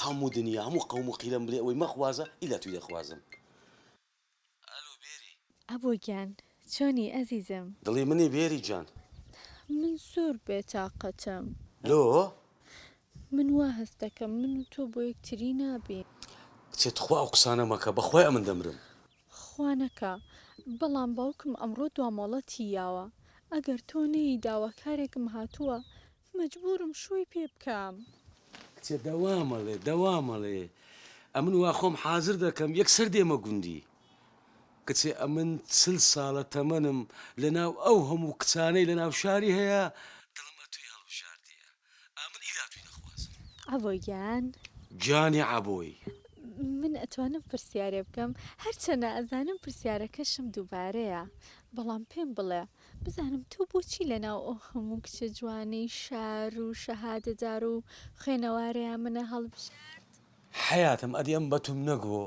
هەموو دنیا هەموو قەوم و قیلەم بڵێ ئەوەی مەخوازە ئیلا توی دەخوازم. ئەلۆ بێری ئەبۆگیان چۆنی ئەزیزم؟ دڵی منی بێری جان. من زۆر بێتاقەتم. لۆ من وا هەست دەکەم من و تۆ بۆ یەکتری نابین. کچێت خوا ئەو قسانە مەکە بەخوای ئەمن دەمرم. خوا نەکا بەڵام باوکم ئەمڕۆ دوامۆڵەتی یاوە ئەگەر تۆ نەی داواکارێکم هاتووە مەجبورم شووی پێ بکەم. کچێ دەوامەڵێ دەوامەڵێ ئەمن وا خۆم حازر دەکەم یەکسەر دێمە گوندی. کچێ ئەمن 40 ساڵە تەمەنم لەناو ئەو هەموو کچانەی لەناو شاری هەیە دڵمە توی هەڵبژاردیە ئەمن ئیلا توی دەخوازم. ئەبۆگیان جانی عەبۆی من ئەتوانم پرسیارێ بکەم هەرچەنە ئەزانم پرسیارەکەشم دووبارەیە بەڵام پێم بڵێ بزانم تۆ بۆچی لەناو ئەو هەموو کچە جوانەی شار و شەهادەدار و خوێنەوارەیە منە هەڵبژارد. حیاتم ئەدی ئەم بەتوم نەگۆ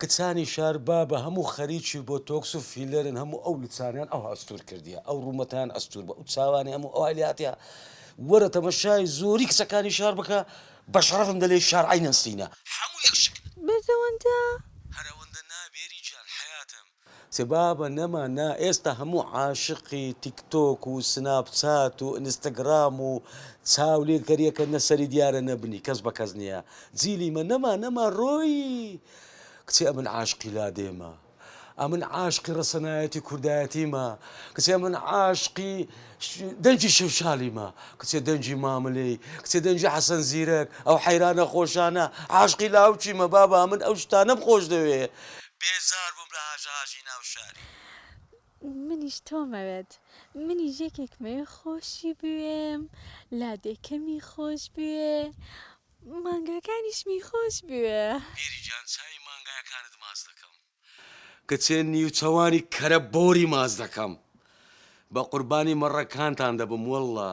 کچانی شار با بە هەموو خەریکی بۆ تۆکس و فیلەرن هەموو ئەو لچانیان ئەو ئەستور کردیە ئەو ڕوومەتان ئەستور بە ئەو چاوانی هەموو ئەو هەلیاتیا وەرە تەمەشای زۆری کچەکانی شار بکە بە شەڕەفم دەلێ شار عینەنسینە هەموو یەکشک بەزەوەندە هەرەوەندە نابێری جان حیاتم سێ بابە نەما نا ئێستا هەموو عاشقی تیکتۆک و سناپچات و ئینستەگرام و چاولێکەریەکە نەسەری دیارە نەبنی کەس بە کەس نییە جیلیمە نەما ڕۆی کچێ ئەمن عاشقی لادێمە ئەمن عاشقی ڕەسەنایەتی کوردایەتیمە کچێ من عاشقی دەنجی شەوشالیمە کچێ دەنجی ماملەی کچێ دەنجی حەسەن زیرەک ئەو حەیرانە خۆشانە عاشقی لاوچیمە بابا من ئەو شتانەم خۆش دەوێ بێزار بووم لە هاژاژی ناو شاری. منیش تۆمەوێت منیش یەکێکمەوێ خۆشی بوێم لادێکەمی خۆش بوێ مانگاکانیشمی خۆش بوێ. بیریجان چای مانگایەکانت ماز دەکەم کچێ نیوچەوانی کەرە بۆری ماز دەکەم بە قوربانی مەڕەکانتان دەبم وەڵڵا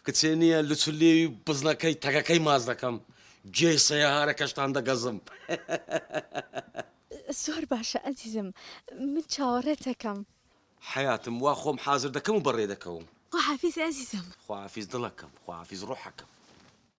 کچێ نییە لوچولێوی بزنەکەی تەگەکەی ماز دەکەم جێی سەیارەکەشتان دەگەزم. زۆر باشە ئەزیزم من چاوەڕێتەکەم. حیاتم وا خۆم حازر دەکەم و بەڕێ دەکەوم. خواحافیز ئەزیزم. خواحافیز دڵەکەم خواحافیز ڕۆحەکەم.